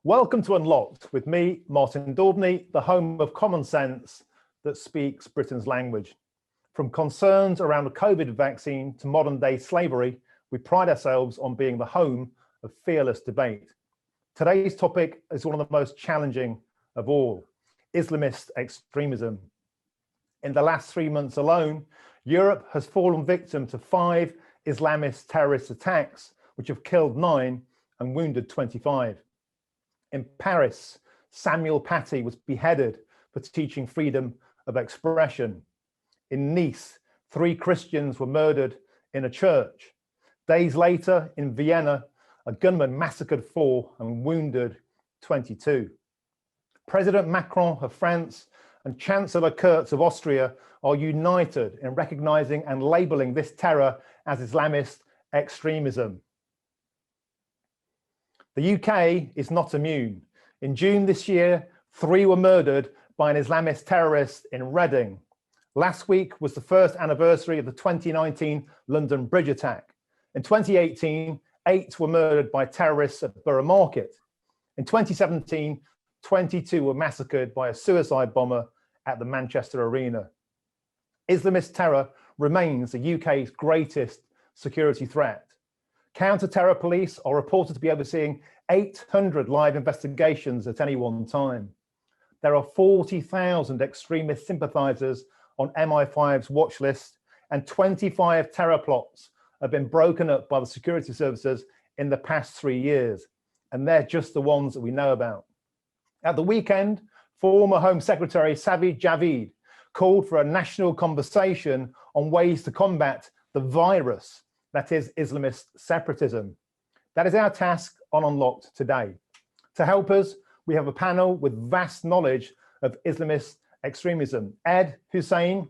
Welcome to Unlocked with me, Martin Daubney, the home of common sense that speaks Britain's language. From concerns around the COVID vaccine to modern day slavery, we pride ourselves on being the home of fearless debate. Today's topic is one of the most challenging of all, Islamist extremism. In the last 3 months alone, Europe has fallen victim to 5 Islamist terrorist attacks, which have killed 9 and wounded 25. In Paris, Samuel Paty was beheaded for teaching freedom of expression. In Nice, 3 Christians were murdered in a church. Days later, in Vienna, a gunman massacred 4 and wounded 22. President Macron of France and Chancellor Kurz of Austria are united in recognizing and labeling this terror as Islamist extremism. The UK is not immune. In June this year, 3 were murdered by an Islamist terrorist in Reading. Last week was the first anniversary of the 2019 London Bridge attack. In 2018, 8 were murdered by terrorists at Borough Market. In 2017, 22 were massacred by a suicide bomber at the Manchester Arena. Islamist terror remains the UK's greatest security threat. Counter-terror police are reported to be overseeing 800 live investigations at any one time. There are 40,000 extremist sympathisers on MI5's watch list, and 25 terror plots have been broken up by the security services in the past 3 years, and they're just the ones that we know about. At the weekend, former Home Secretary Sajid Javid called for a national conversation on ways to combat the virus that is Islamist separatism. That is our task on Unlocked today. To help us, we have a panel with vast knowledge of Islamist extremism. Ed Husain,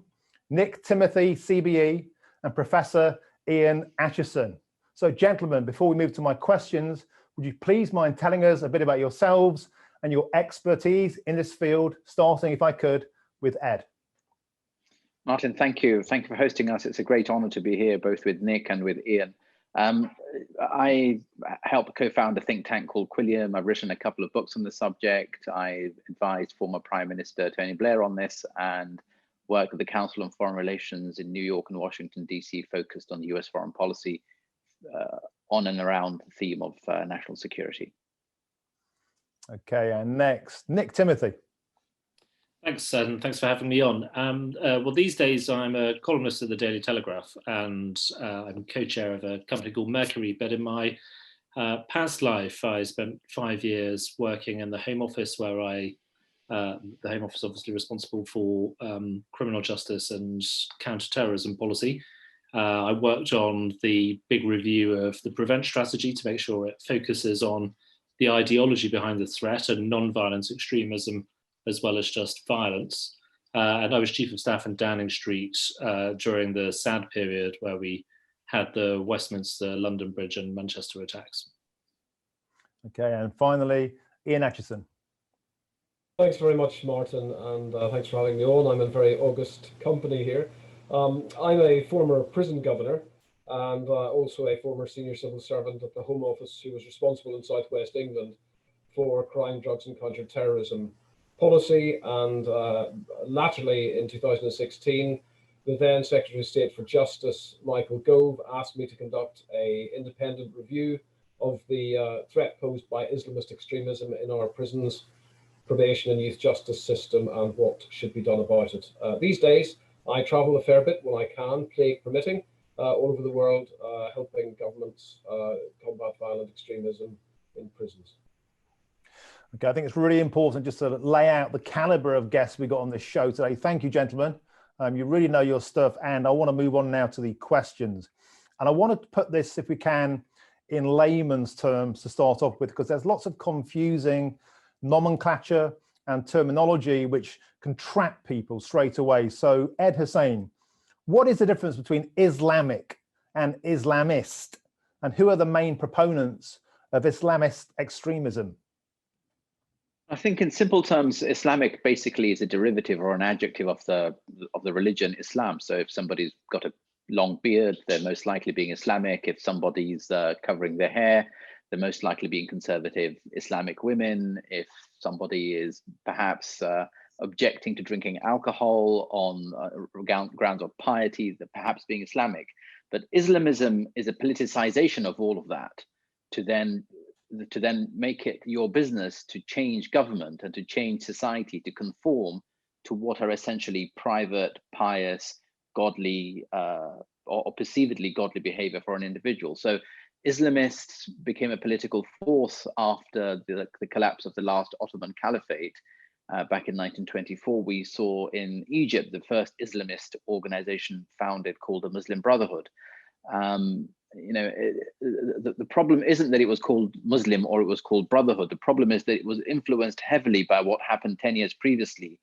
Nick Timothy, CBE, and Professor Ian Acheson. So gentlemen, before we move to my questions, would you please mind telling us a bit about yourselves and your expertise in this field, starting, if I could, with Ed. Martin, thank you. Thank you for hosting us. It's a great honor to be here, both with Nick and with Ian. I help co-found a think tank called Quilliam. I've written a couple of books on the subject. I advised former Prime Minister Tony Blair on this and worked with the Council on Foreign Relations in New York and Washington, DC, focused on US foreign policy on and around the theme of national security. Okay, and next, Nick Timothy. Thanks, and thanks for having me on. Well, these days I'm a columnist at the Daily Telegraph, and I'm co-chair of a company called Mercury. But in my past life, I spent 5 years working in the Home Office, where the Home Office obviously responsible for criminal justice and counter-terrorism policy. I worked on the big review of the Prevent strategy to make sure it focuses on the ideology behind the threat and non-violence extremism, as well as just violence. And I was Chief of Staff in Downing Street during the sad period where we had the Westminster, London Bridge and Manchester attacks. Okay, and finally, Ian Acheson. Thanks very much, Martin, and thanks for having me on. I'm in very august company here. I'm a former prison governor and also a former senior civil servant at the Home Office who was responsible in Southwest England for crime, drugs and counter-terrorism policy, and latterly in 2016, the then Secretary of State for Justice, Michael Gove, asked me to conduct an independent review of the threat posed by Islamist extremism in our prisons, probation and youth justice system, and what should be done about it. These days, I travel a fair bit when I can, plague permitting, all over the world, helping governments combat violent extremism in prisons. Okay, I think it's really important just to lay out the caliber of guests we got on this show today. Thank you, gentlemen. You really know your stuff, and I want to move on now to the questions. And I want to put this, if we can, in layman's terms to start off with, because there's lots of confusing nomenclature and terminology which can trap people straight away. So, Ed Husain, what is the difference between Islamic and Islamist, and who are the main proponents of Islamist extremism? I think in simple terms, Islamic basically is a derivative or an adjective of the religion Islam. So if somebody's got a long beard, they're most likely being Islamic. If somebody's covering their hair, they're most likely being conservative Islamic women. If somebody is perhaps objecting to drinking alcohol on grounds of piety, they're perhaps being Islamic. But Islamism is a politicization of all of that to then make it your business to change government and to change society to conform to what are essentially private, pious, godly, or perceivedly godly behavior for an individual. So Islamists became a political force after the collapse of the last Ottoman Caliphate. Back in 1924, we saw in Egypt the first Islamist organization founded called the Muslim Brotherhood. The problem isn't that it was called Muslim or it was called Brotherhood. The problem is that it was influenced heavily by what happened 10 years previously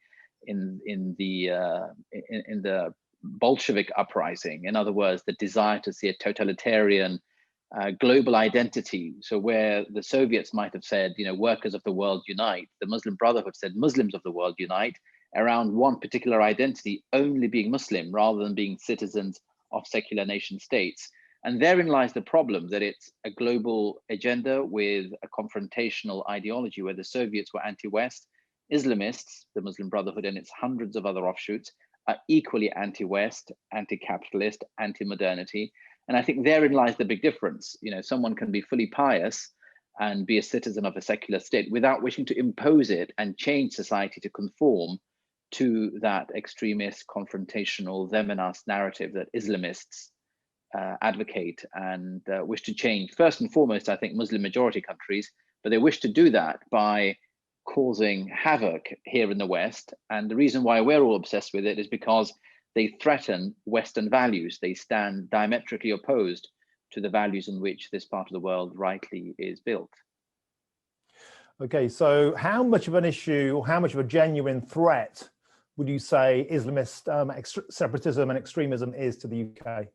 in the Bolshevik uprising. In other words, the desire to see a totalitarian global identity. So where the Soviets might have said, workers of the world unite, the Muslim Brotherhood said Muslims of the world unite around one particular identity, only being Muslim rather than being citizens of secular nation states. And therein lies the problem, that it's a global agenda with a confrontational ideology where the Soviets were anti-West. Islamists, the Muslim Brotherhood and its hundreds of other offshoots, are equally anti-West, anti-capitalist, anti-modernity. And I think therein lies the big difference. Someone can be fully pious and be a citizen of a secular state without wishing to impose it and change society to conform to that extremist, confrontational, them and us narrative that Islamists advocate and wish to change. First and foremost, I think Muslim majority countries, but they wish to do that by causing havoc here in the West. And the reason why we're all obsessed with it is because they threaten Western values. They stand diametrically opposed to the values in which this part of the world rightly is built. Okay, so how much of an issue, or how much of a genuine threat would you say Islamist separatism and extremism is to the UK?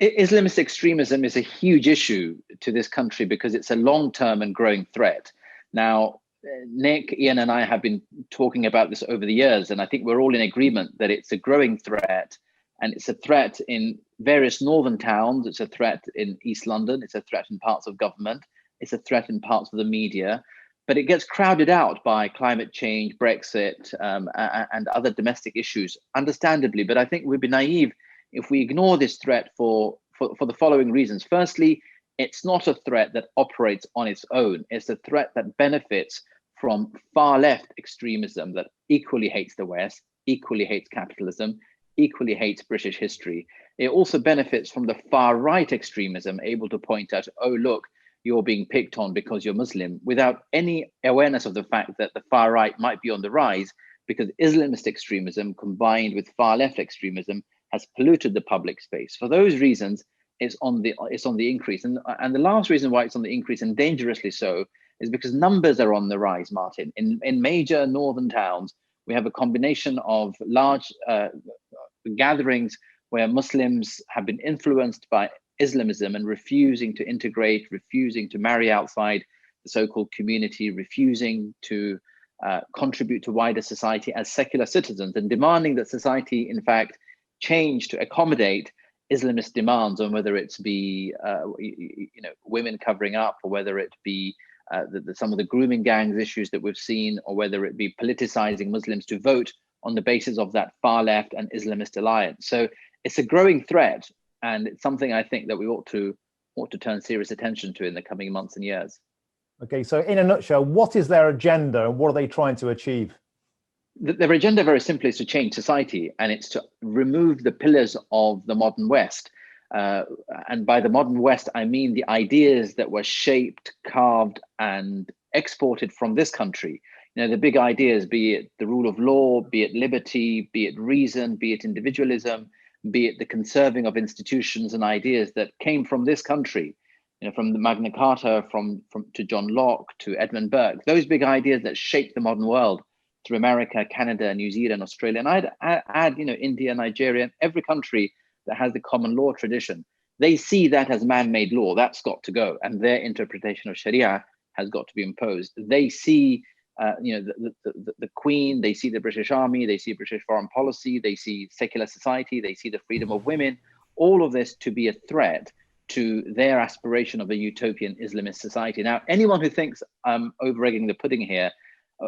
Islamist extremism is a huge issue to this country because it's a long-term and growing threat. Now, Nick, Ian, and I have been talking about this over the years, and I think we're all in agreement that it's a growing threat, and it's a threat in various northern towns. It's a threat in East London. It's a threat in parts of government. It's a threat in parts of the media, but it gets crowded out by climate change, Brexit, and other domestic issues, understandably. But I think we'd be naive if we ignore this threat for the following reasons. Firstly, it's not a threat that operates on its own. It's a threat that benefits from far left extremism that equally hates the West, equally hates capitalism, equally hates British history. It also benefits from the far right extremism, able to point out, oh, look, you're being picked on because you're Muslim, without any awareness of the fact that the far right might be on the rise, because Islamist extremism combined with far left extremism has polluted the public space. For those reasons, it's on the increase. And the last reason why it's on the increase, and dangerously so, is because numbers are on the rise, Martin. In major northern towns, we have a combination of large gatherings where Muslims have been influenced by Islamism and refusing to integrate, refusing to marry outside the so-called community, refusing to contribute to wider society as secular citizens, and demanding that society, in fact, change to accommodate Islamist demands on whether it be women covering up, or whether it be some of the grooming gangs issues that we've seen, or whether it be politicizing Muslims to vote on the basis of that far left and Islamist alliance. So it's a growing threat, and it's something I think that we ought to turn serious attention to in the coming months and years. Okay, so in a nutshell, what is their agenda and what are they trying to achieve? Their agenda very simply is to change society, and it's to remove the pillars of the modern West. And by the modern West, I mean the ideas that were shaped, carved, and exported from this country. The big ideas, be it the rule of law, be it liberty, be it reason, be it individualism, be it the conserving of institutions and ideas that came from this country, from the Magna Carta, from to John Locke, to Edmund Burke, those big ideas that shaped the modern world through America, Canada, New Zealand, Australia, and I'd add, India, Nigeria, every country that has the common law tradition. They see that as man-made law. That's got to go, and their interpretation of Sharia has got to be imposed. They see, the Queen. They see the British Army. They see British foreign policy. They see secular society. They see the freedom of women. All of this to be a threat to their aspiration of a utopian Islamist society. Now, anyone who thinks I'm over-egging the pudding here,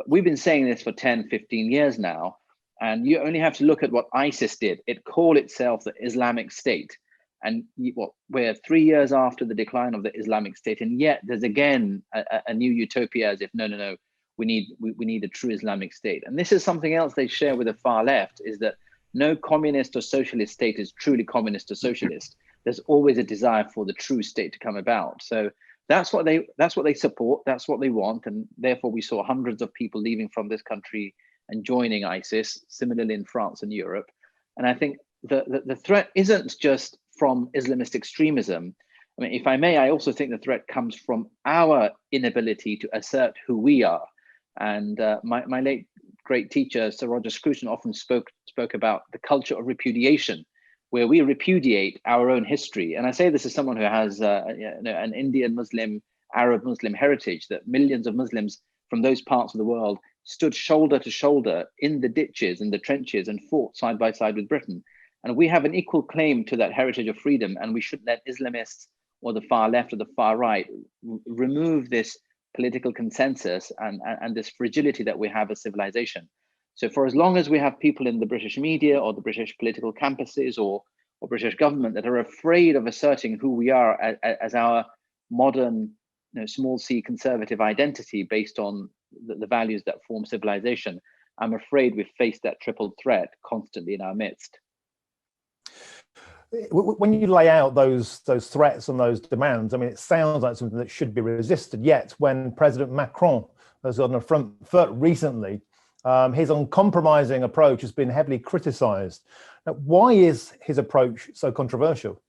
we've been saying this for 10, 15 years now, and you only have to look at what ISIS did. It called itself the Islamic State. And we're 3 years after the decline of the Islamic State, and yet there's again a new utopia, as if no, we need a true Islamic State. And this is something else they share with the far left, is that no communist or socialist state is truly communist or socialist. There's always a desire for the true state to come about. So that's what they support, that's what they want, and therefore we saw hundreds of people leaving from this country and joining ISIS, similarly in France and Europe. And I think the threat isn't just from Islamist extremism. I mean, if I may, I also think the threat comes from our inability to assert who we are. And my late great teacher, Sir Roger Scruton, often spoke about the culture of repudiation, where we repudiate our own history. And I say this as someone who has an Indian Muslim, Arab Muslim heritage, that millions of Muslims from those parts of the world stood shoulder to shoulder in the ditches, in the trenches, and fought side by side with Britain. And we have an equal claim to that heritage of freedom, and we shouldn't let Islamists or the far left or the far right remove this political consensus and this fragility that we have as civilization. So for as long as we have people in the British media or the British political campuses or British government that are afraid of asserting who we are as our modern, small c conservative identity based on the values that form civilization, I'm afraid we've faced that triple threat constantly in our midst. When you lay out those threats and those demands, I mean, it sounds like something that should be resisted. Yet, when President Macron has gotten a front foot recently, his uncompromising approach has been heavily criticised. Now, why is his approach so controversial?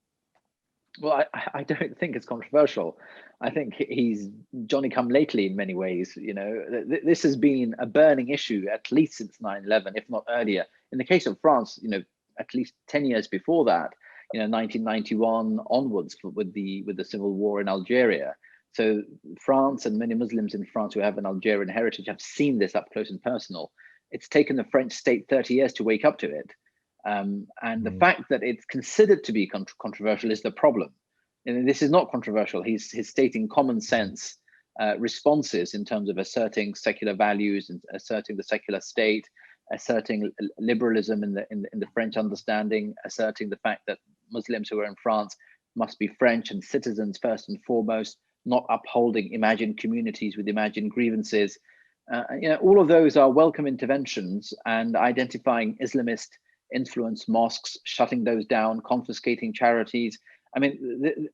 Well, I don't think it's controversial. I think he's Johnny come lately in many ways. This has been a burning issue at least since 9/11, if not earlier. In the case of France, at least 10 years before that, 1991 onwards with the civil war in Algeria. So France and many Muslims in France who have an Algerian heritage have seen this up close and personal. It's taken the French state 30 years to wake up to it. And the fact that it's considered to be controversial is the problem. And this is not controversial. He's stating common sense responses in terms of asserting secular values and asserting the secular state, asserting liberalism in the French understanding, asserting the fact that Muslims who are in France must be French and citizens first and foremost, not upholding imagined communities with imagined grievances. All of those are welcome interventions, and identifying Islamist influenced mosques, shutting those down, confiscating charities. I mean,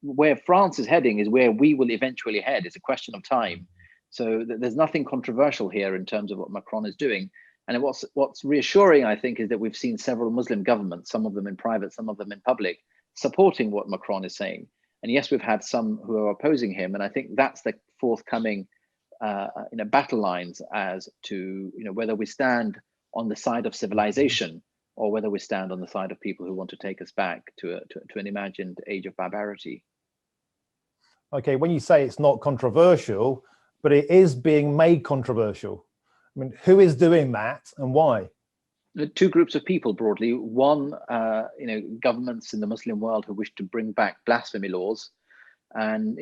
where France is heading is where we will eventually head. It's a question of time. So there's nothing controversial here in terms of what Macron is doing. And what's reassuring, I think, is that we've seen several Muslim governments, some of them in private, some of them in public, supporting what Macron is saying. And yes, we've had some who are opposing him. And I think that's the forthcoming battle lines as to whether we stand on the side of civilization or whether we stand on the side of people who want to take us back to an imagined age of barbarity. Okay, when you say it's not controversial, but it is being made controversial. I mean, who is doing that and why? Two groups of people broadly. One, governments in the Muslim world who wish to bring back blasphemy laws. And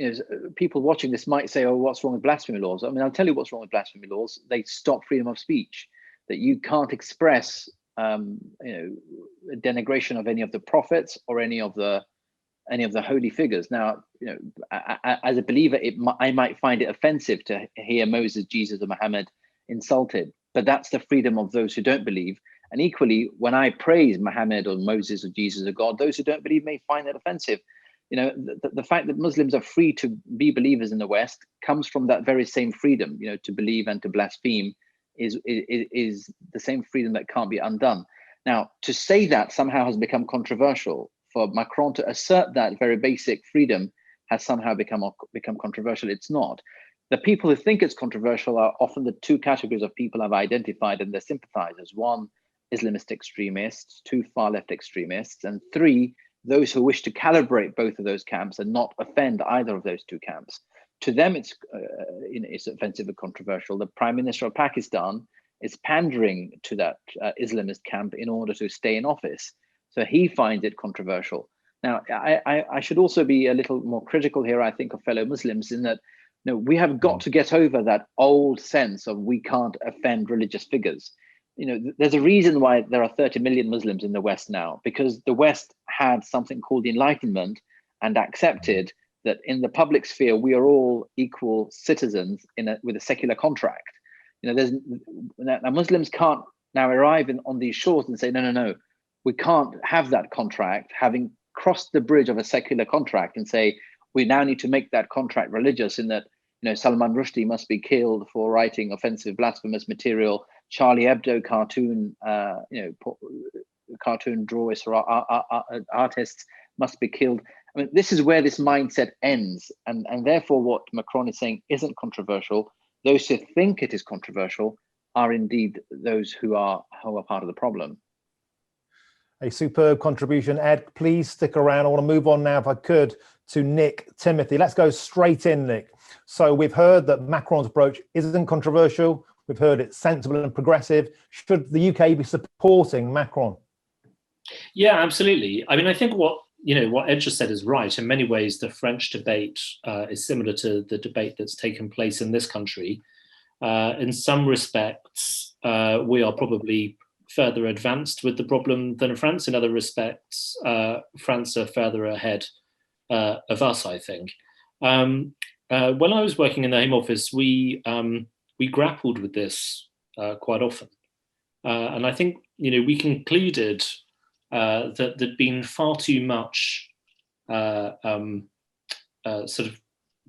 people watching this might say, oh, what's wrong with blasphemy laws? I mean, I'll tell you what's wrong with blasphemy laws. They stop freedom of speech, that you can't express denigration of any of the prophets or any of the holy figures. Now, as a believer, I might find it offensive to hear Moses, Jesus, or Muhammad insulted, but that's the freedom of those who don't believe. And equally, when I praise Muhammad or Moses or Jesus or God, those who don't believe may find that offensive. The fact that Muslims are free to be believers in the West comes from that very same freedom. To believe and to blaspheme is the same freedom that can't be undone. Now, to say that somehow has become controversial. For Macron to assert that very basic freedom has somehow become controversial. It's not. The people who think it's controversial are often the two categories of people I've identified and their sympathizers. One, Islamist extremists, two, far left extremists, and three, those who wish to calibrate both of those camps and not offend either of those two camps. To them, it's offensive and controversial. The Prime Minister of Pakistan is pandering to that Islamist camp in order to stay in office. So he finds it controversial. Now, I should also be a little more critical here, I think, of fellow Muslims, in that, we have got to get over that old sense of we can't offend religious figures. There's a reason why there are 30 million Muslims in the West now, because the West had something called the Enlightenment and accepted that in the public sphere, we are all equal citizens with a secular contract. Now Muslims can't now arrive on these shores and say, no, we can't have that contract, having crossed the bridge of a secular contract, and say, we now need to make that contract religious, in that, Salman Rushdie must be killed for writing offensive, blasphemous material. Charlie Hebdo cartoon, cartoon drawers or artists must be killed. I mean, this is where this mindset ends, and therefore what Macron is saying isn't controversial. Those who think it is controversial are indeed those who are part of the problem. A superb contribution, Ed. Please stick around. I want to move on now, if I could, to Nick Timothy. Let's go straight in, Nick. So we've heard that Macron's approach isn't controversial. We've heard it's sensible and progressive. Should the UK be supporting Macron? Yeah, absolutely. I mean, I think what Ed just said is right. In many ways, the French debate is similar to the debate that's taken place in this country. In some respects, we are probably further advanced with the problem than France. In other respects, France are further ahead of us, I think. When I was working in the Home Office, we grappled with this quite often. And I think, we concluded that there'd been far too much sort of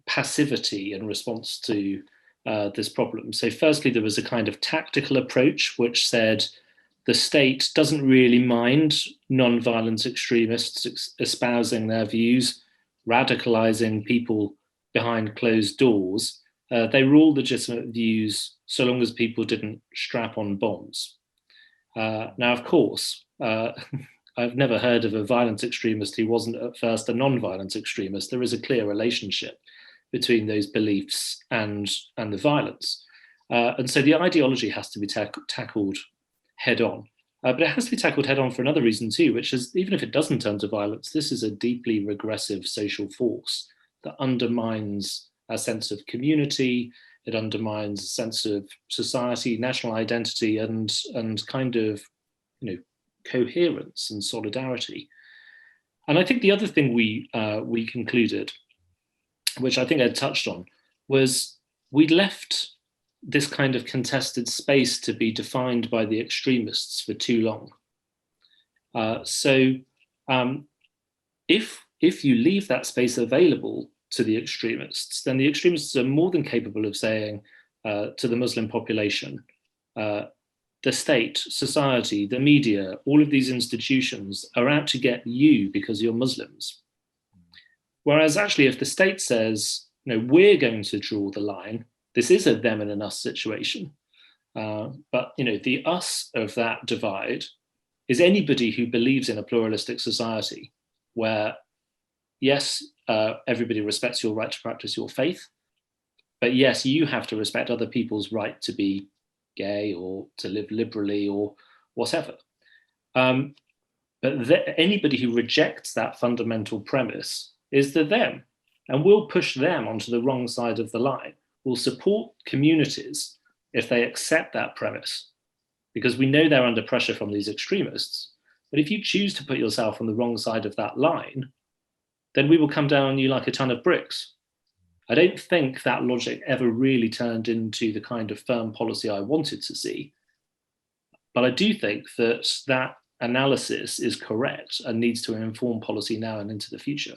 passivity in response to this problem. So firstly, there was a kind of tactical approach, which said the state doesn't really mind non-violent extremists espousing their views, radicalizing people behind closed doors. They were all legitimate views so long as people didn't strap on bombs. Now, of course, I've never heard of a violent extremist who wasn't at first a non-violent extremist. There is a clear relationship between those beliefs and the violence. And so the ideology has to be tackled head on. But it has to be tackled head on for another reason too, which is, even if it doesn't turn to violence, this is a deeply regressive social force that undermines a sense of community. It undermines a sense of society, national identity, and kind of, coherence and solidarity. And I think the other thing we concluded, which I think Ed touched on, was we'd left this kind of contested space to be defined by the extremists for too long. So if you leave that space available to the extremists, then the extremists are more than capable of saying to the Muslim population, the state, society, the media, all of these institutions are out to get you because you're Muslims. Whereas actually, if the state says, we're going to draw the line, this is a them and an us situation. But the us of that divide is anybody who believes in a pluralistic society where, yes, everybody respects your right to practice your faith, but yes, you have to respect other people's right to be gay or to live liberally or whatever. But anybody who rejects that fundamental premise is the them, and we'll push them onto the wrong side of the line. We'll support communities if they accept that premise, because we know they're under pressure from these extremists. But if you choose to put yourself on the wrong side of that line, then we will come down on you like a ton of bricks. I don't think that logic ever really turned into the kind of firm policy I wanted to see. But I do think that that analysis is correct and needs to inform policy now and into the future.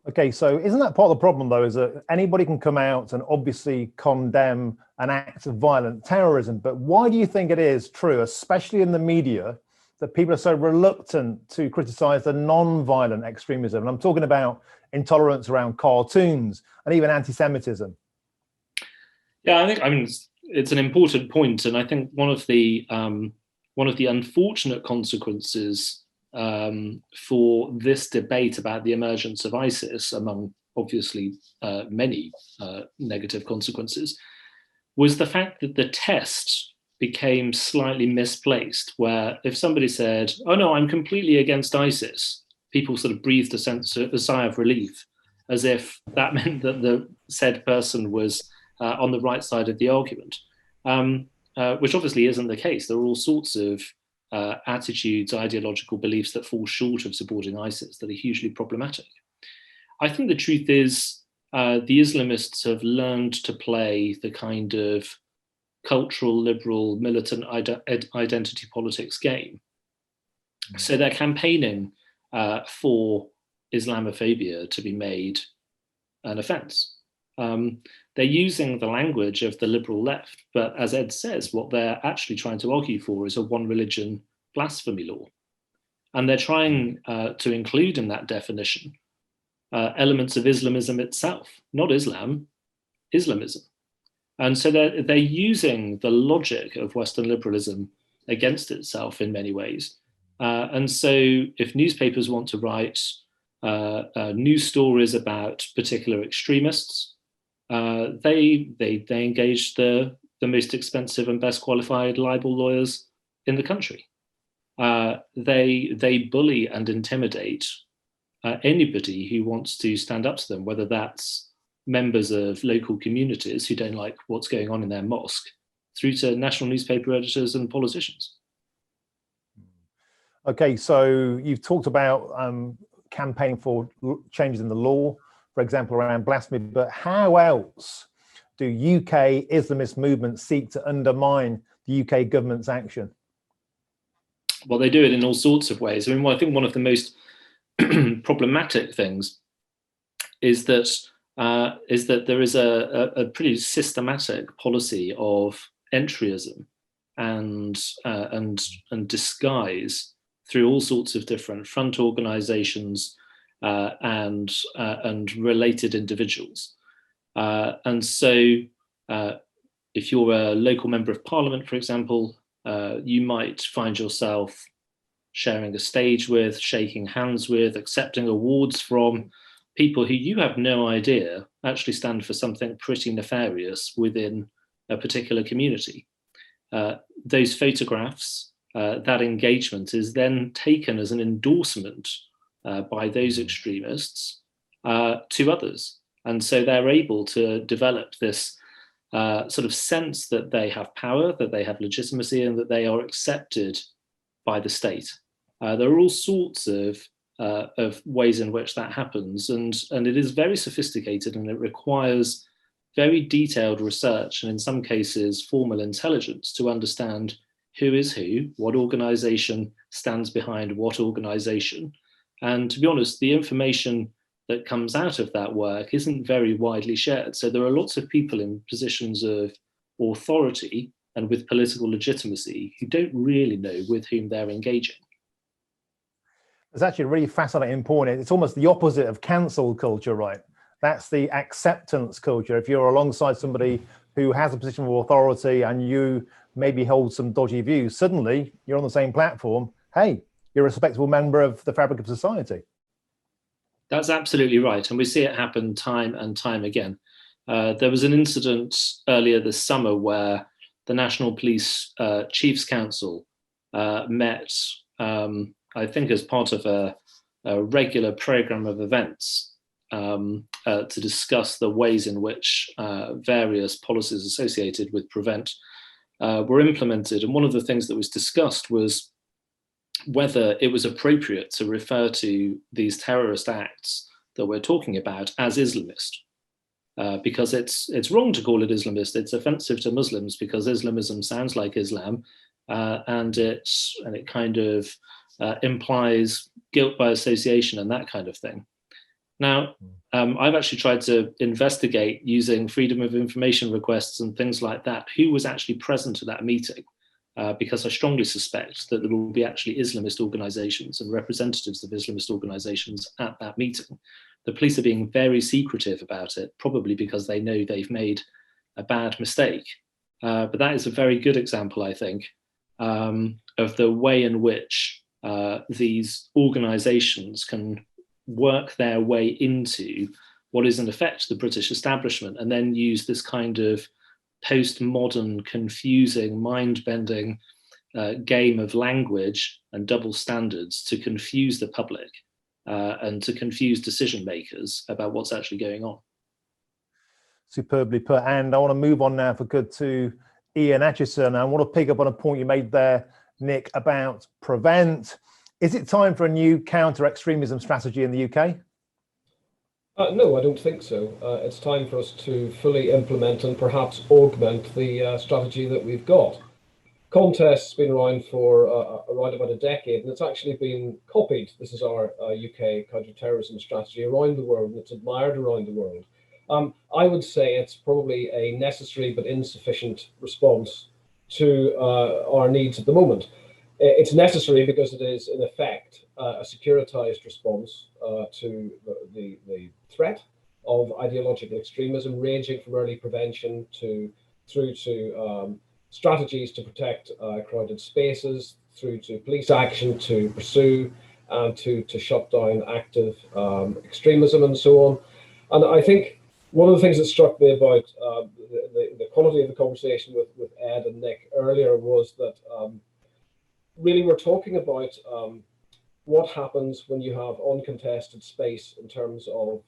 Okay, so isn't that part of the problem, though, is that anybody can come out and obviously condemn an act of violent terrorism, but why do you think it is true, especially in the media, that people are so reluctant to criticize the non-violent extremism? And I'm talking about intolerance around cartoons and even anti-Semitism. Yeah, I mean, it's an important point, and I think one of the unfortunate consequences for this debate about the emergence of ISIS, among obviously many negative consequences, was the fact that the test became slightly misplaced, where if somebody said, oh no, I'm completely against ISIS, people sort of breathed a sigh of relief, as if that meant that the said person was on the right side of the argument, which obviously isn't the case. There are all sorts of attitudes, ideological beliefs that fall short of supporting ISIS that are hugely problematic. I think the truth is the Islamists have learned to play the kind of cultural, liberal, militant identity politics game. So they're campaigning for Islamophobia to be made an offence. They're using the language of the liberal left, but as Ed says, what they're actually trying to argue for is a one religion blasphemy law. And they're trying to include in that definition elements of Islamism itself, not Islam, Islamism. And so they're using the logic of Western liberalism against itself in many ways. And so if newspapers want to write news stories about particular extremists, they engage the most expensive and best qualified libel lawyers in the country. They bully and intimidate anybody who wants to stand up to them, whether that's members of local communities who don't like what's going on in their mosque, through to national newspaper editors and politicians. Okay, so you've talked about campaigning for changes in the law, for example, around blasphemy, but how else do UK Islamist movements seek to undermine the UK government's action? Well, they do it in all sorts of ways. I mean, I think one of the most problematic things is that there is a pretty systematic policy of entryism and disguise through all sorts of different front organisations and related individuals. And so if you're a local member of parliament, for example, you might find yourself sharing a stage with, shaking hands with, accepting awards from people who you have no idea actually stand for something pretty nefarious within a particular community. Those photographs, that engagement is then taken as an endorsement by those extremists to others. And so they're able to develop this sort of sense that they have power, that they have legitimacy, and that they are accepted by the state. There are all sorts of ways in which that happens, and it is very sophisticated, and it requires very detailed research, and in some cases formal intelligence, to understand who is who, what organization stands behind what organization. And to be honest, the information that comes out of that work isn't very widely shared. So there are lots of people in positions of authority and with political legitimacy who don't really know with whom they're engaging. It's actually a really fascinating point. It's almost the opposite of cancel culture, right? That's the acceptance culture. If you're alongside somebody who has a position of authority and you maybe hold some dodgy views, suddenly you're on the same platform. Hey, you're a respectable member of the fabric of society. That's absolutely right. And we see it happen time and time again. There was an incident earlier this summer where the National Police Chiefs Council met, I think as part of a regular program of events to discuss the ways in which various policies associated with Prevent were implemented. And one of the things that was discussed was whether it was appropriate to refer to these terrorist acts that we're talking about as Islamist. Because it's wrong to call it Islamist. It's offensive to Muslims because Islamism sounds like Islam, and it kind of implies guilt by association and that kind of thing. Now, I've actually tried to investigate using freedom of information requests and things like that, who was actually present at that meeting, because I strongly suspect that there will be actually Islamist organizations and representatives of Islamist organizations at that meeting. The police are being very secretive about it, probably because they know they've made a bad mistake. But that is a very good example, I think, of the way in which these organizations can work their way into what is in effect the British establishment, and then use this kind of postmodern, confusing, mind-bending game of language and double standards to confuse the public and to confuse decision makers about what's actually going on. Superbly put. And I want to move on now for good to Ian Acheson. I want to pick up on a point you made there, Nick, about prevent. Is it time for a new counter-extremism strategy in the UK? No, I don't think so. It's time for us to fully implement and perhaps augment the strategy that we've got. Contest's been around for around about a decade, and it's actually been copied. This is our UK counter-terrorism strategy around the world, and it's admired around the world. I would say it's probably a necessary but insufficient response to our needs at the moment. It's necessary because it is, in effect, a securitized response to the threat of ideological extremism, ranging from early prevention through to strategies to protect crowded spaces, through to police action to pursue and to shut down active extremism and so on. And I think one of the things that struck me about the quality of the conversation with Ed and Nick earlier was that really we're talking about what happens when you have uncontested space in terms of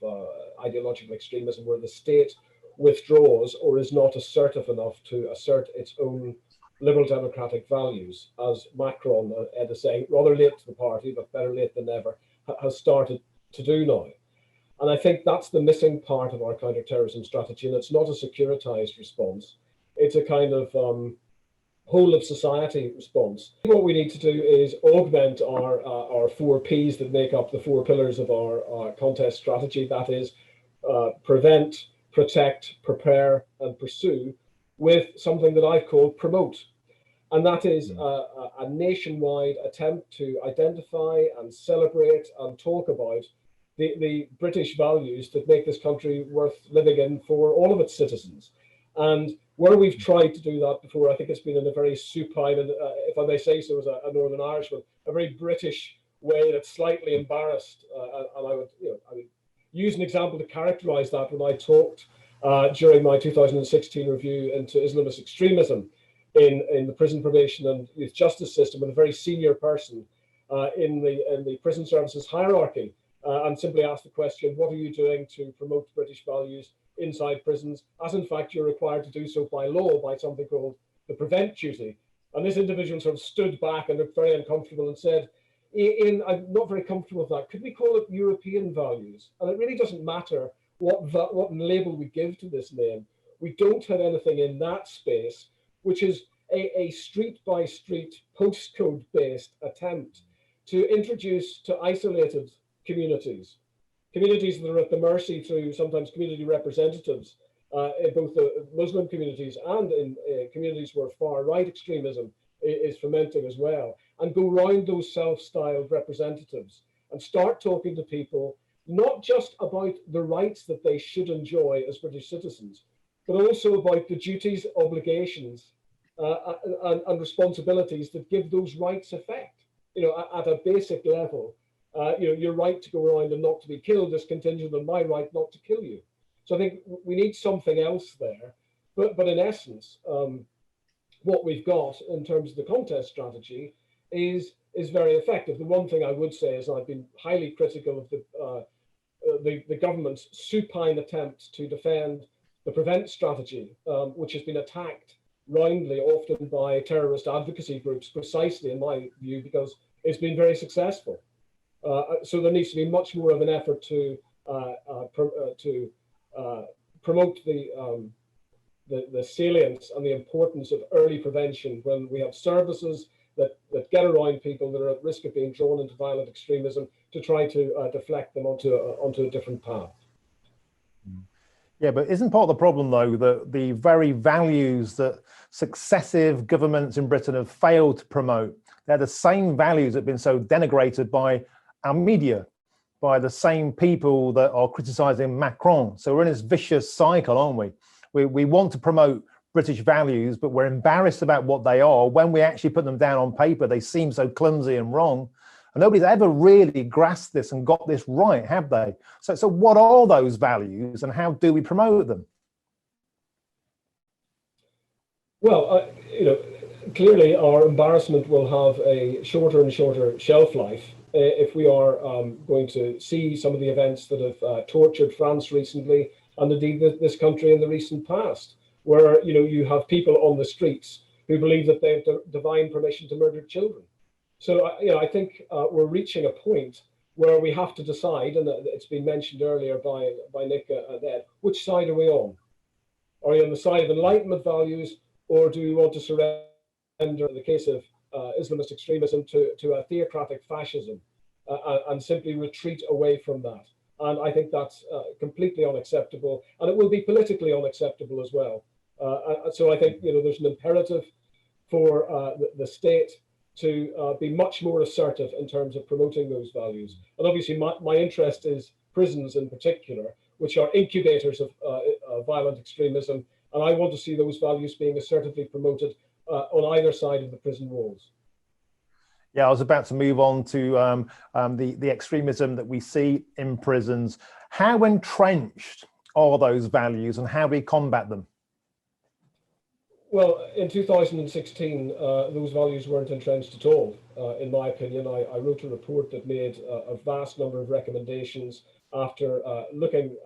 ideological extremism, where the state withdraws or is not assertive enough to assert its own liberal democratic values, as Macron, Ed is saying, rather late to the party, but better late than never, has started to do now. And I think that's the missing part of our counter-terrorism strategy, and it's not a securitized response. It's a kind of whole of society response. What we need to do is augment our 4 Ps that make up the 4 pillars of our contest strategy. That is prevent, protect, prepare, and pursue, with something that I've called promote. And that is a nationwide attempt to identify and celebrate and talk about the British values that make this country worth living in for all of its citizens. And where we've tried to do that before, I think it's been in a very supine, and if I may say so as a Northern Irishman, a very British way that's slightly embarrassed. And I would use an example to characterize that when I talked during my 2016 review into Islamist extremism in the prison probation and youth justice system with a very senior person in the prison services hierarchy, and simply asked the question, what are you doing to promote British values inside prisons, as in fact you're required to do so by law, by something called the prevent duty. And this individual sort of stood back and looked very uncomfortable and said, Ian, I'm not very comfortable with that. Could we call it European values? And it really doesn't matter what label we give to this name. We don't have anything in that space, which is a street-by-street, postcode-based attempt to introduce to isolated communities that are at the mercy through sometimes community representatives in both the Muslim communities and in communities where far-right extremism is fermenting as well, and go round those self-styled representatives and start talking to people not just about the rights that they should enjoy as British citizens, but also about the duties, obligations, and responsibilities that give those rights effect. At a basic level, your right to go around and not to be killed is contingent on my right not to kill you. So I think we need something else there. But in essence, what we've got in terms of the contest strategy is very effective. The one thing I would say is I've been highly critical of the government's supine attempt to defend the prevent strategy, which has been attacked roundly, often by terrorist advocacy groups, precisely in my view, because it's been very successful. So there needs to be much more of an effort to promote the salience and the importance of early prevention when we have services that get around people that are at risk of being drawn into violent extremism, to try to deflect them onto a different path. Yeah, but isn't part of the problem, though, that the very values that successive governments in Britain have failed to promote, they're the same values that have been so denigrated by our media, by the same people that are criticising Macron. So we're in this vicious cycle, aren't we? We want to promote British values, but we're embarrassed about what they are. When we actually put them down on paper, they seem so clumsy and wrong. And nobody's ever really grasped this and got this right, have they? So what are those values and how do we promote them? Well, clearly our embarrassment will have a shorter and shorter shelf life if we are going to see some of the events that have tortured France recently, and indeed this country in the recent past, where you have people on the streets who believe that they have divine permission to murder children. So I think we're reaching a point where we have to decide, and it's been mentioned earlier by Nick and Ed, which side are we on? Are we on the side of Enlightenment values, or do we want to surrender, in the case of Islamist extremism, to a theocratic fascism and simply retreat away from that? And I think that's completely unacceptable, and it will be politically unacceptable as well. So I think there's an imperative for the state to be much more assertive in terms of promoting those values. And obviously my interest is prisons in particular, which are incubators of violent extremism. And I want to see those values being assertively promoted on either side of the prison walls. Yeah, I was about to move on to the extremism that we see in prisons. How entrenched are those values and how do we combat them? Well, in 2016, those values weren't entrenched at all, in my opinion. I wrote a report that made a vast number of recommendations after looking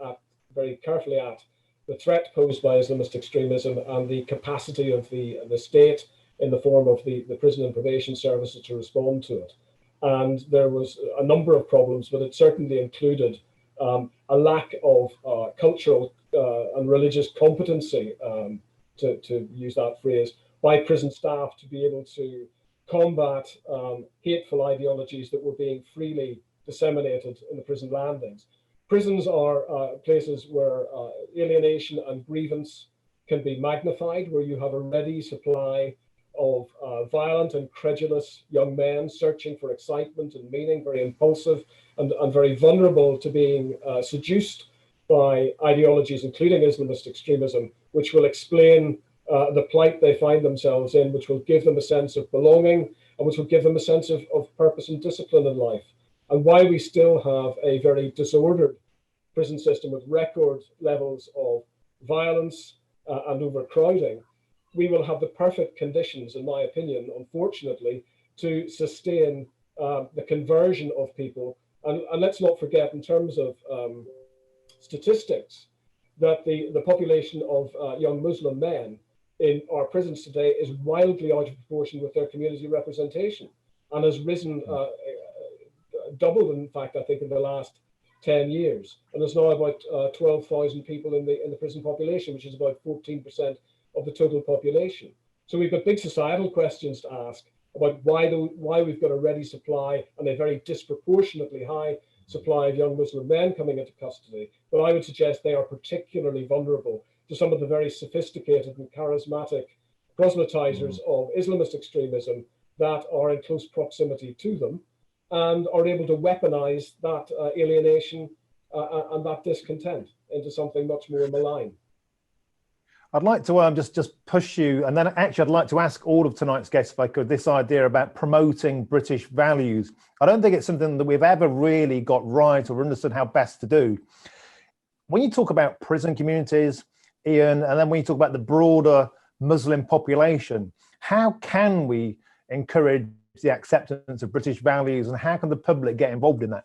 very carefully at the threat posed by Islamist extremism and the capacity of the state in the form of the prison and probation services to respond to it. And there was a number of problems, but it certainly included a lack of cultural and religious competency, to use that phrase, by prison staff to be able to combat hateful ideologies that were being freely disseminated in the prison landings. Prisons are places where alienation and grievance can be magnified, where you have a ready supply of violent and credulous young men searching for excitement and meaning, very impulsive and very vulnerable to being seduced by ideologies, including Islamist extremism, which will explain the plight they find themselves in, which will give them a sense of belonging, and which will give them a sense of purpose and discipline in life. And why we still have a very disordered prison system with record levels of violence and overcrowding, we will have the perfect conditions, in my opinion, unfortunately, to sustain the conversion of people. And let's not forget, in terms of statistics, that the population of young Muslim men in our prisons today is wildly out of proportion with their community representation, and has risen, doubled, in fact, I think, in the last 10 years. And there's now about 12,000 people in the prison population, which is about 14% of the total population. So we've got big societal questions to ask about why we've got a ready supply and a very disproportionately high supply of young Muslim men coming into custody. But I would suggest they are particularly vulnerable to some of the very sophisticated and charismatic proselytizers of Islamist extremism that are in close proximity to them and are able to weaponize that alienation and that discontent into something much more malign. I'd like to just push you, and then actually I'd like to ask all of tonight's guests, if I could, this idea about promoting British values. I don't think it's something that we've ever really got right or understood how best to do. When you talk about prison communities, Ian, and then when you talk about the broader Muslim population, how can we encourage the acceptance of British values, and how can the public get involved in that?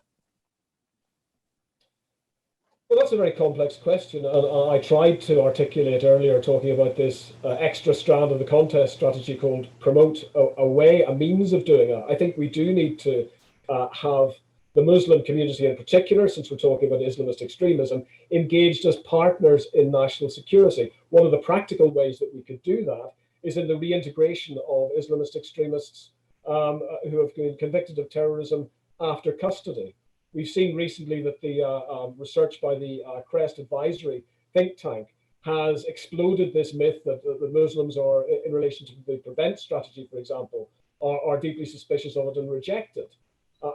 Well, that's a very complex question, and I tried to articulate earlier, talking about this extra strand of the contest strategy called promote a means of doing it. I think we do need to have the Muslim community in particular, since we're talking about Islamist extremism, engaged as partners in national security. One of the practical ways that we could do that is in the reintegration of Islamist extremists who have been convicted of terrorism after custody. We've seen recently that the research by the Crest Advisory think tank has exploded this myth that the Muslims are, in relation to the prevent strategy, for example, are deeply suspicious of it and reject it.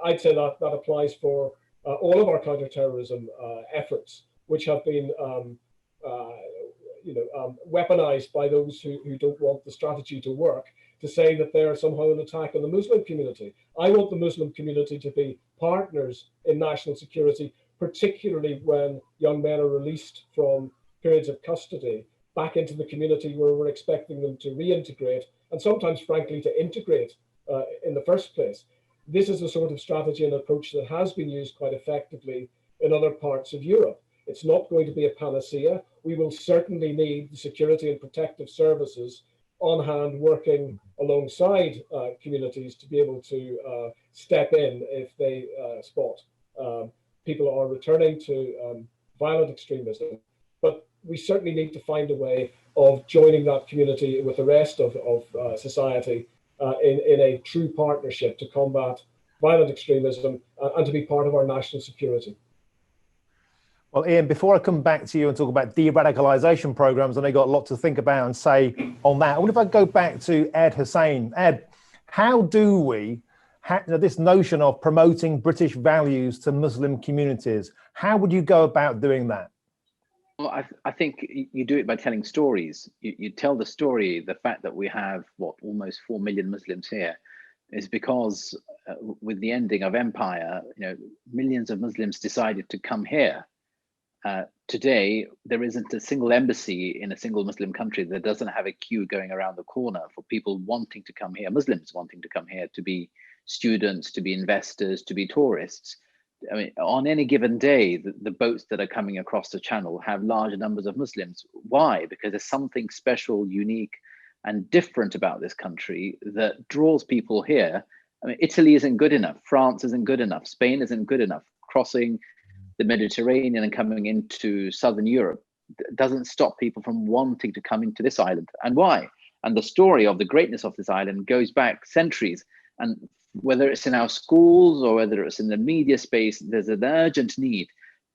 I'd say that applies for all of our counter-terrorism efforts, which have been weaponized by those who don't want the strategy to work, to say that they're somehow an attack on the Muslim community. I want the Muslim community to be partners in national security, particularly when young men are released from periods of custody back into the community where we're expecting them to reintegrate, and sometimes, frankly, to integrate in the first place. This is a sort of strategy and approach that has been used quite effectively in other parts of Europe. It's not going to be a panacea. We will certainly need the security and protective services on hand working alongside communities to be able to step in if they spot people are returning to violent extremism. But we certainly need to find a way of joining that community with the rest of society in a true partnership to combat violent extremism and to be part of our national security. Well, Ian, before I come back to you and talk about de-radicalisation programmes, and I got a lot to think about and say on that, I wonder if I go back to Ed Husain. Ed, how do we, this notion of promoting British values to Muslim communities, how would you go about doing that? Well, I think you do it by telling stories. You tell the story. The fact that we have, almost 4 million Muslims here is because with the ending of empire, millions of Muslims decided to come here. Today, there isn't a single embassy in a single Muslim country that doesn't have a queue going around the corner for people wanting to come here, Muslims wanting to come here to be students, to be investors, to be tourists. I mean, on any given day, the boats that are coming across the channel have large numbers of Muslims. Why? Because there's something special, unique, and different about this country that draws people here. I mean, Italy isn't good enough. France isn't good enough. Spain isn't good enough. Crossing the Mediterranean and coming into Southern Europe doesn't stop people from wanting to come into this island. And why? And the story of the greatness of this island goes back centuries. And whether it's in our schools or whether it's in the media space, there's an urgent need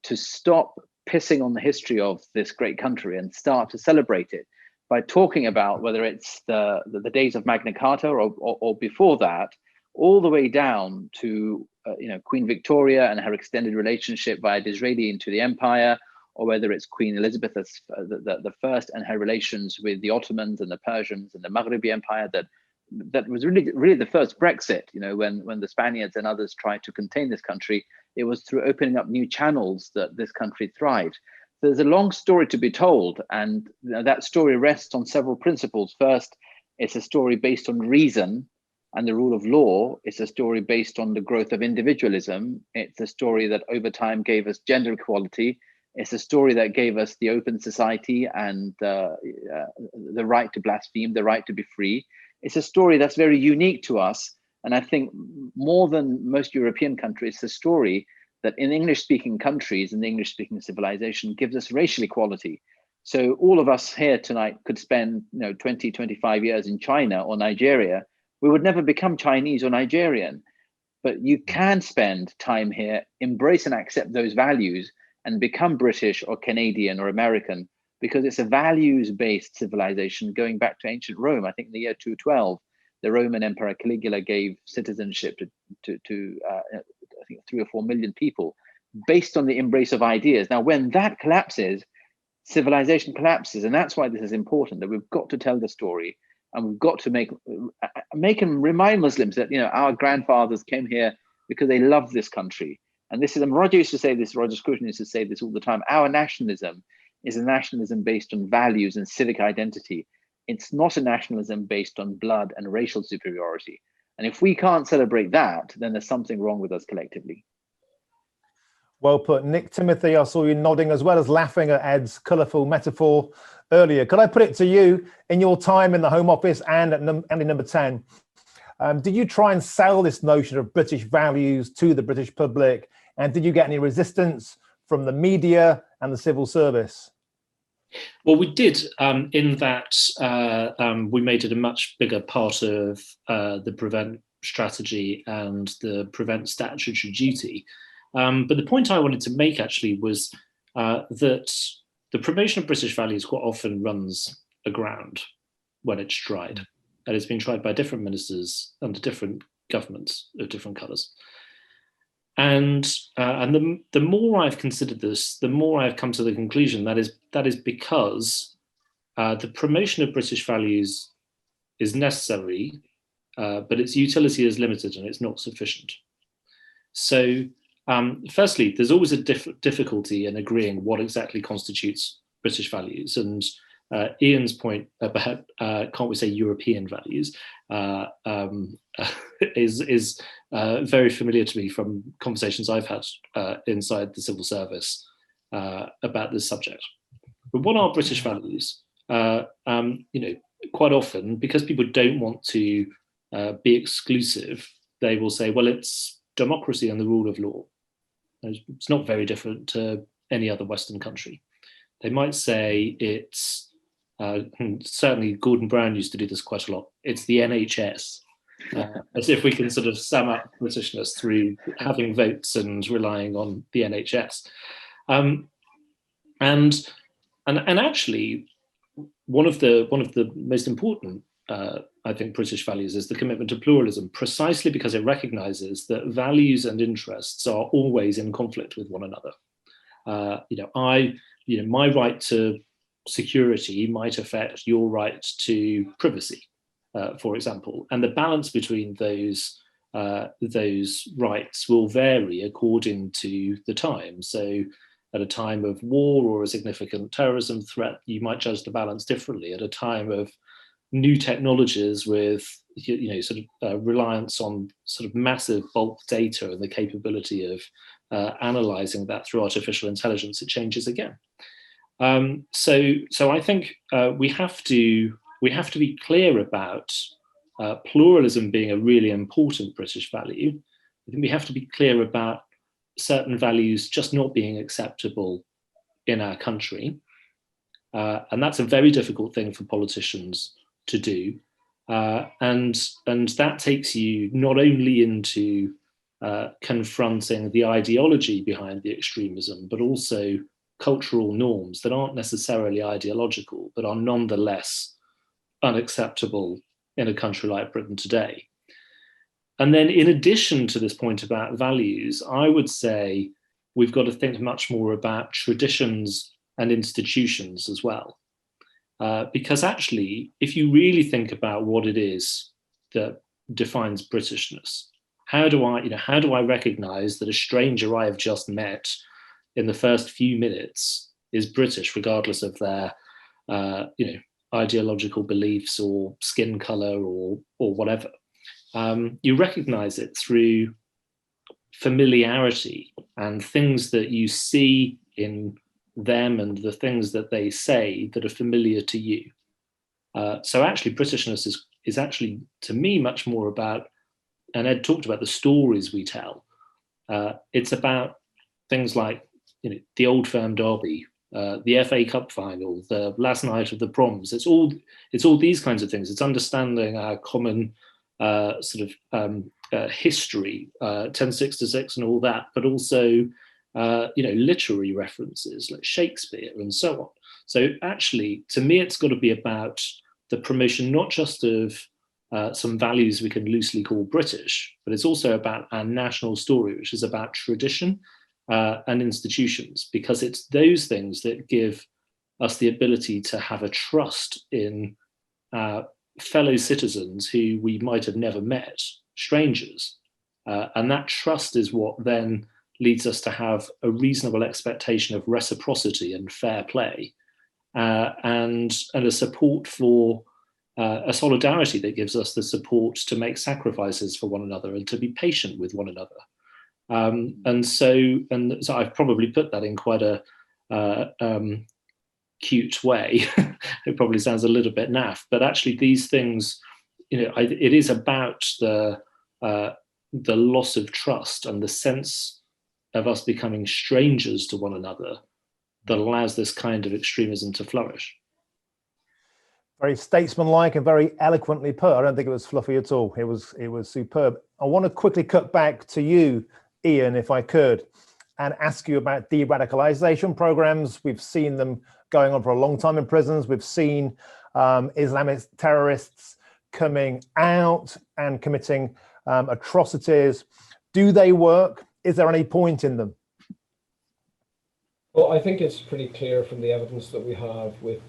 to stop pissing on the history of this great country and start to celebrate it by talking about whether it's the days of Magna Carta or before that, all the way down to Queen Victoria and her extended relationship via Disraeli into the empire, or whether it's Queen Elizabeth the First and her relations with the Ottomans and the Persians and the Maghrebi Empire that was really the first Brexit. When the Spaniards and others tried to contain this country, it was through opening up new channels that this country thrived. There's a long story to be told, and that story rests on several principles. First, it's a story based on reason and the rule of law. It's a story based on the growth of individualism. It's a story that over time gave us gender equality. It's a story that gave us the open society and the right to blaspheme, the right to be free. It's a story that's very unique to us. And I think more than most European countries, it's a story that in English-speaking countries and the English-speaking civilization gives us racial equality. So all of us here tonight could spend 20, 25 years in China or Nigeria. We would never become Chinese or Nigerian. But you can spend time here, embrace and accept those values, and become British or Canadian or American, because it's a values-based civilization going back to ancient Rome. I think in the year 212, the Roman Emperor Caligula gave citizenship to I think 3 or 4 million people based on the embrace of ideas. Now, when that collapses, civilization collapses. And that's why this is important, that we've got to tell the story, and we've got to make and remind Muslims that, our grandfathers came here because they loved this country. And this is, and Roger used to say this, Roger Scruton used to say this all the time, our nationalism is a nationalism based on values and civic identity. It's not a nationalism based on blood and racial superiority. And if we can't celebrate that, then there's something wrong with us collectively. Well put. Nick Timothy, I saw you nodding as well as laughing at Ed's colourful metaphor earlier. Could I put it to you, in your time in the Home Office and at number 10, did you try and sell this notion of British values to the British public? And did you get any resistance from the media and the civil service? Well, we did, in that we made it a much bigger part of the Prevent strategy and the Prevent statutory duty. But the point I wanted to make actually was that the promotion of British values quite often runs aground when it's tried. And it's been tried by different ministers under different governments of different colours. And the more I've considered this, the more I've come to the conclusion that is because the promotion of British values is necessary, but its utility is limited and it's not sufficient. So firstly, there's always a difficulty in agreeing what exactly constitutes British values. And Ian's point about can't we say European values is very familiar to me from conversations I've had inside the civil service about this subject. But what are British values? Quite often, because people don't want to be exclusive, they will say, well, it's democracy and the rule of law. It's not very different to any other Western country. They might say it's, certainly Gordon Brown used to do this quite a lot, it's the NHS, as if we can sort of sum up Britishness through having votes and relying on the NHS. And actually, one of the most important, I think, British values is the commitment to pluralism, precisely because it recognises that values and interests are always in conflict with one another. My right to security might affect your right to privacy, for example, and the balance between those rights will vary according to the time. So, at a time of war or a significant terrorism threat, you might judge the balance differently. At a time of new technologies with reliance on sort of massive bulk data and the capability of analyzing that through artificial intelligence, it changes again. So I think we have to be clear about pluralism being a really important British value. I think we have to be clear about certain values just not being acceptable in our country. And that's a very difficult thing for politicians to do. And that takes you not only into confronting the ideology behind the extremism, but also cultural norms that aren't necessarily ideological, but are nonetheless unacceptable in a country like Britain today. And then in addition to this point about values, I would say we've got to think much more about traditions and institutions as well. Because actually, if you really think about what it is that defines Britishness, how do I recognize that a stranger I have just met in the first few minutes is British, regardless of their ideological beliefs or skin color or whatever? You recognize it through familiarity and things that you see in them and the things that they say that are familiar to you. So actually Britishness is actually, to me, much more about, and Ed talked about the stories we tell. It's about things like the Old Firm Derby, the FA Cup final, the last night of the proms. It's all these kinds of things. It's understanding our common history, 1066 and all that, but also literary references like Shakespeare and so on. So actually, to me, it's got to be about the promotion not just of some values we can loosely call British, but it's also about our national story, which is about tradition and institutions, because it's those things that give us the ability to have a trust in fellow citizens who we might have never met, strangers. And that trust is what then leads us to have a reasonable expectation of reciprocity and fair play, and a support for a solidarity that gives us the support to make sacrifices for one another and to be patient with one another. And so I've probably put that in quite a cute way. It probably sounds a little bit naff, but actually these things, it is about the loss of trust and the sense of us becoming strangers to one another that allows this kind of extremism to flourish. Very statesmanlike and very eloquently put. I don't think it was fluffy at all. It was superb. I want to quickly cut back to you, Ian, if I could, and ask you about de-radicalization programs. We've seen them going on for a long time in prisons. We've seen Islamist terrorists coming out and committing atrocities. Do they work? Is there any point in them? Well, I think it's pretty clear from the evidence that we have with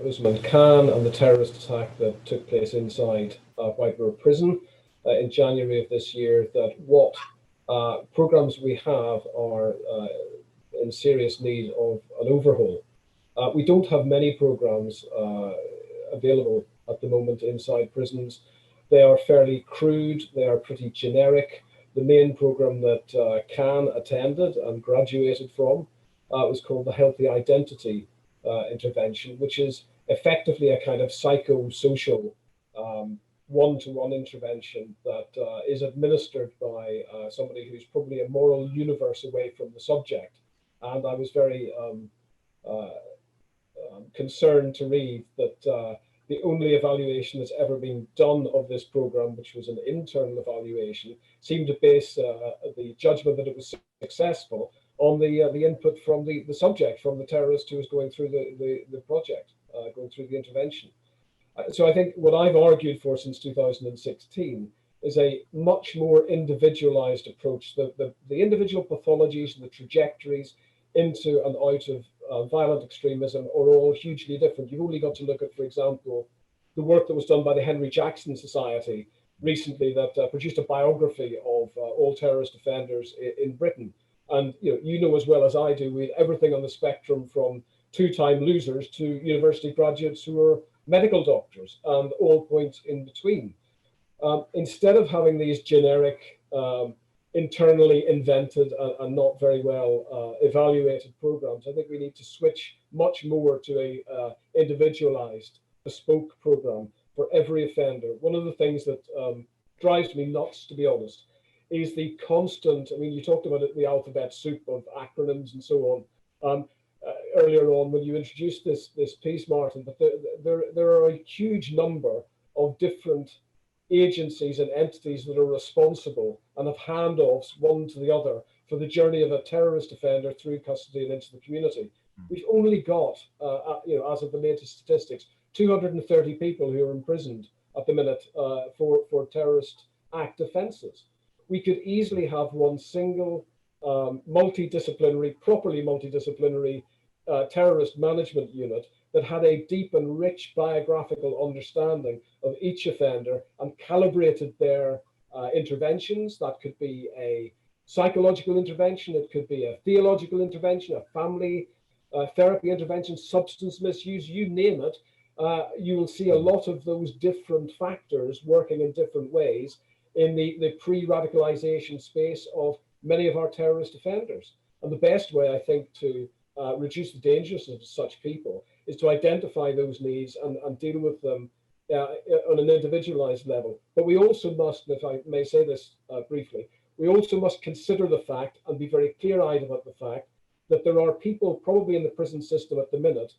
Usman Khan and the terrorist attack that took place inside Whiteborough Prison in January of this year that what programs we have are in serious need of an overhaul. We don't have many programs available at the moment inside prisons. They are fairly crude, they are pretty generic. The main program that Can attended and graduated from was called the Healthy Identity Intervention, which is effectively a kind of psychosocial one-to-one intervention that is administered by somebody who's probably a moral universe away from the subject. And I was very concerned to read that the only evaluation that's ever been done of this program, which was an internal evaluation, seemed to base the judgment that it was successful on the input from the subject, from the terrorist who was going through the project, going through the intervention. So I think what I've argued for since 2016 is a much more individualized approach. The individual pathologies and the trajectories into and out of violent extremism are all hugely different. You've only got to look at, for example, the work that was done by the Henry Jackson Society recently that produced a biography of all terrorist offenders in Britain. And you know as well as I do, we had everything on the spectrum from two-time losers to university graduates who are medical doctors and all points in between. Instead of having these generic, internally invented and not very well evaluated programs, I think we need to switch much more to a individualized, bespoke program for every offender. One of the things that drives me nuts, to be honest, is the constant, I mean, you talked about it, the alphabet soup of acronyms and so on. Earlier on when you introduced this piece, Martin, but there are a huge number of different agencies and entities that are responsible and have handoffs one to the other for the journey of a terrorist offender through custody and into the community. We've only got, as of the latest statistics, 230 people who are imprisoned at the minute for terrorist act offences. We could easily have one single multidisciplinary, properly multidisciplinary terrorist management unit that had a deep and rich biographical understanding of each offender and calibrated their interventions. That could be a psychological intervention, it could be a theological intervention, a family therapy intervention, substance misuse, you name it. You will see a lot of those different factors working in different ways in the pre-radicalization space of many of our terrorist offenders. And the best way, I think, to reduce the dangerousness of such people is to identify those needs and deal with them on an individualized level. But we also must, if I may say this briefly, we also must consider the fact and be very clear-eyed about the fact that there are people probably in the prison system at the minute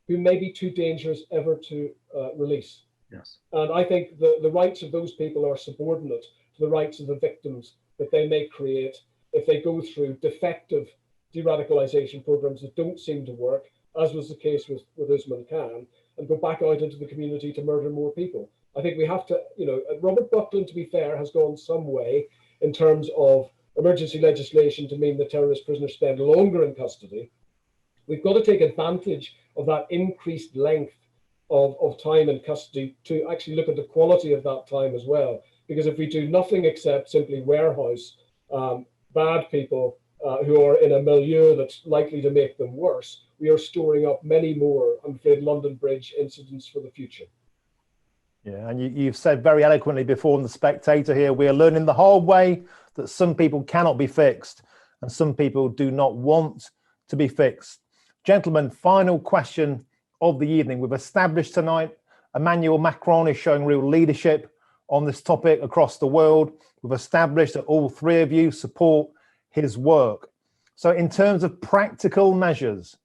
who may be too dangerous ever to release. Yes. And I think the rights of those people are subordinate to the rights of the victims that they may create if they go through defective de-radicalization programs that don't seem to work, as was the case with Usman Khan, and go back out into the community to murder more people. I think we have to, Robert Buckland, to be fair, has gone some way in terms of emergency legislation to mean that terrorist prisoners spend longer in custody. We've got to take advantage of that increased length of time in custody to actually look at the quality of that time as well. Because if we do nothing except simply warehouse bad people who are in a milieu that's likely to make them worse, we are storing up many more, I'm afraid, London Bridge incidents for the future. Yeah, and you've said very eloquently before in The Spectator here, we are learning the hard way that some people cannot be fixed and some people do not want to be fixed. Gentlemen, final question of the evening. We've established tonight Emmanuel Macron is showing real leadership on this topic across the world. We've established that all three of you support his work. So in terms of practical measures,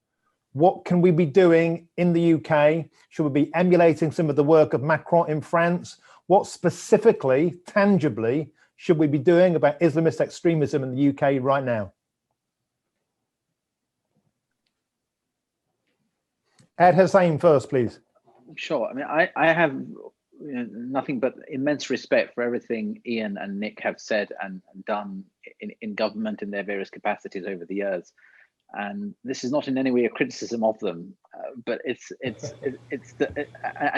what can we be doing in the UK? Should we be emulating some of the work of Macron in France? What specifically, tangibly, should we be doing about Islamist extremism in the UK right now? Ed Husain first, please. Sure. I mean, I have nothing but immense respect for everything Ian and Nick have said and done in government in their various capacities over the years. And this is not in any way a criticism of them, but and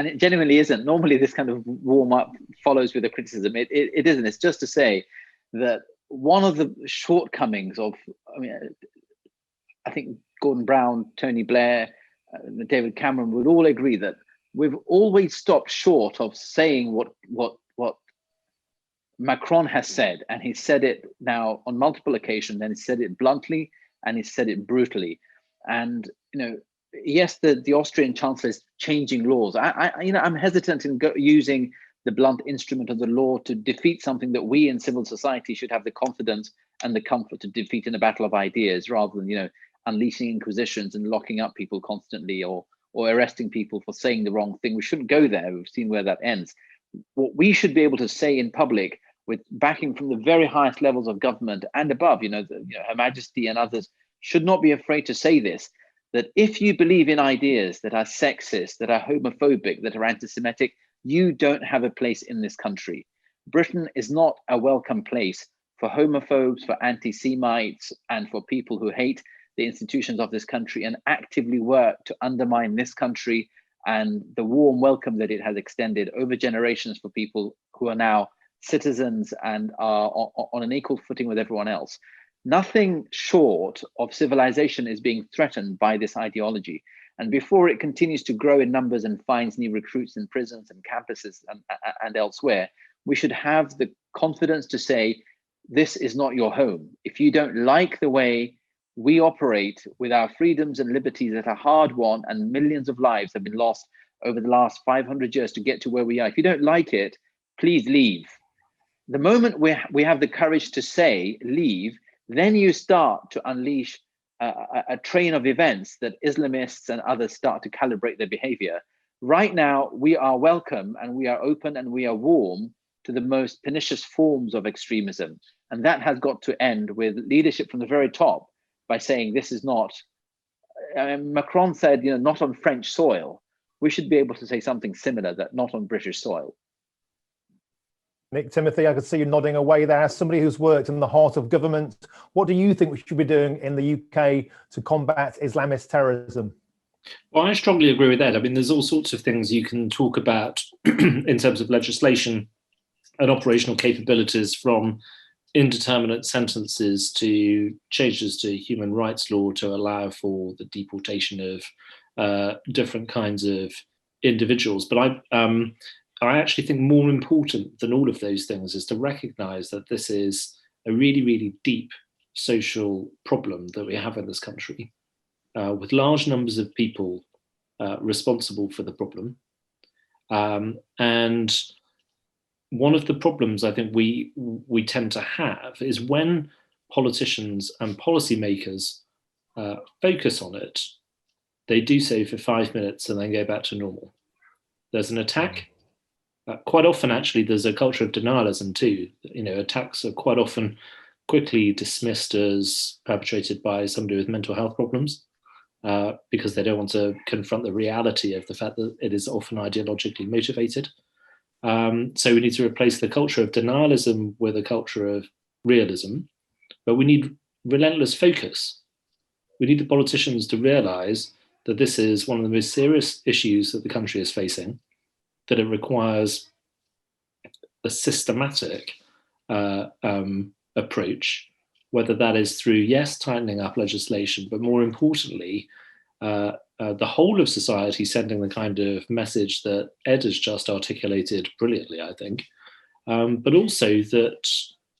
it genuinely isn't. Normally, this kind of warm up follows with a criticism. It isn't. It's just to say that one of the shortcomings of, I think Gordon Brown, Tony Blair, David Cameron would all agree that we've always stopped short of saying what Macron has said, and he said it now on multiple occasions, and he said it bluntly and he said it brutally. And yes, the Austrian Chancellor is changing laws. I'm hesitant in using the blunt instrument of the law to defeat something that we in civil society should have the confidence and the comfort to defeat in a battle of ideas, rather than unleashing inquisitions and locking up people constantly, or arresting people for saying the wrong thing. We shouldn't go there. We've seen where that ends. What we should be able to say in public, with backing from the very highest levels of government and above, Her Majesty and others, should not be afraid to say this, that if you believe in ideas that are sexist, that are homophobic, that are anti-Semitic, you don't have a place in this country. Britain is not a welcome place for homophobes, for anti-Semites, and for people who hate the institutions of this country and actively work to undermine this country and the warm welcome that it has extended over generations for people who are now citizens and are on an equal footing with everyone else. Nothing short of civilization is being threatened by this ideology. And before it continues to grow in numbers and finds new recruits in prisons and campuses and elsewhere, we should have the confidence to say, this is not your home. If you don't like the way we operate with our freedoms and liberties that are hard won, and millions of lives have been lost over the last 500 years to get to where we are, if you don't like it, please leave. The moment we have the courage to say leave, then you start to unleash a train of events that Islamists and others start to calibrate their behavior. Right now, we are welcome and we are open and we are warm to the most pernicious forms of extremism. And that has got to end with leadership from the very top by saying this is not, Macron said, not on French soil. We should be able to say something similar, that not on British soil. Nick Timothy, I could see you nodding away there. As somebody who's worked in the heart of government, what do you think we should be doing in the UK to combat Islamist terrorism? Well, I strongly agree with that. I mean, there's all sorts of things you can talk about in terms of legislation and operational capabilities, from indeterminate sentences to changes to human rights law to allow for the deportation of different kinds of individuals. But I actually think more important than all of those things is to recognize that this is a really, really deep social problem that we have in this country, with large numbers of people responsible for the problem. And one of the problems I think we tend to have is when politicians and policymakers focus on it, they do so for 5 minutes and then go back to normal. There's an attack. Quite often, actually, there's a culture of denialism too. Attacks are quite often quickly dismissed as perpetrated by somebody with mental health problems, because they don't want to confront the reality of the fact that it is often ideologically motivated. So we need to replace the culture of denialism with a culture of realism, but we need relentless focus. We need the politicians to realise that this is one of the most serious issues that the country is facing, that it requires a systematic approach, whether that is through, yes, tightening up legislation, but more importantly, the whole of society sending the kind of message that Ed has just articulated brilliantly, I think, but also that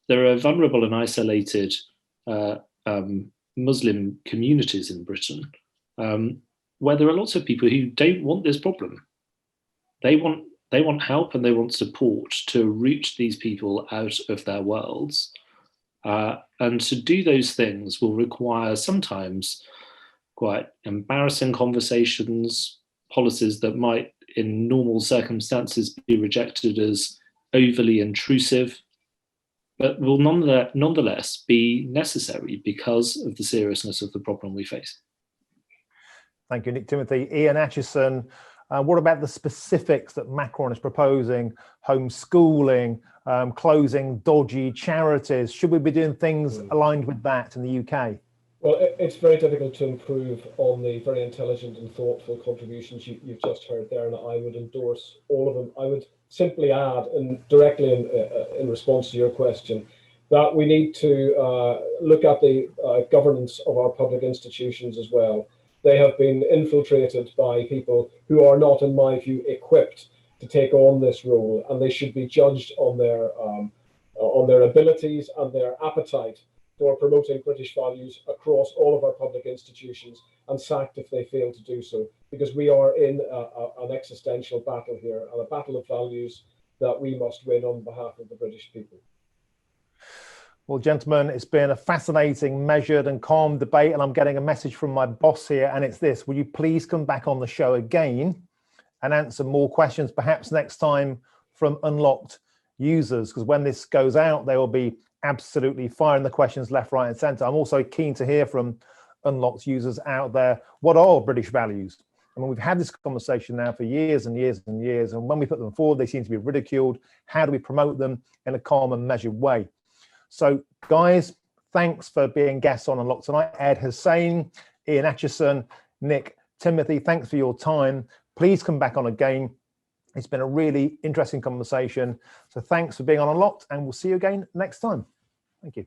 there are vulnerable and isolated Muslim communities in Britain, where there are lots of people who don't want this problem. They want help and they want support to root these people out of their worlds. And to do those things will require sometimes quite embarrassing conversations, policies that might in normal circumstances be rejected as overly intrusive, but will nonetheless be necessary because of the seriousness of the problem we face. Thank you, Nick Timothy. Ian Acheson, what about the specifics that Macron is proposing? Homeschooling, closing dodgy charities. Should we be doing things aligned with that in the UK? Well, it's very difficult to improve on the very intelligent and thoughtful contributions you've just heard there, and I would endorse all of them. I would simply add, and directly in response to your question, that we need to look at the governance of our public institutions as well. they have been infiltrated by people who are not, in my view, equipped to take on this role, and they should be judged on their abilities and their appetite for promoting British values across all of our public institutions, and sacked if they fail to do so, because we are in an existential battle here, and a battle of values that we must win on behalf of the British people. Well, gentlemen, it's been a fascinating, measured and calm debate, and I'm getting a message from my boss here, and it's this: will you please come back on the show again and answer more questions, perhaps next time from Unlocked users, because when this goes out, they will be absolutely firing the questions left, right and centre. I'm also keen to hear from Unlocked users out there. What are British values? I mean, we've had this conversation now for years and years and years, and when we put them forward, they seem to be ridiculed. How do we promote them in a calm and measured way? So, guys, thanks for being guests on Unlocked tonight. Ed, Husain, Ian Acheson, Nick, Timothy, thanks for your time. Please come back on again. It's been a really interesting conversation. So thanks for being on Unlocked, and we'll see you again next time. Thank you.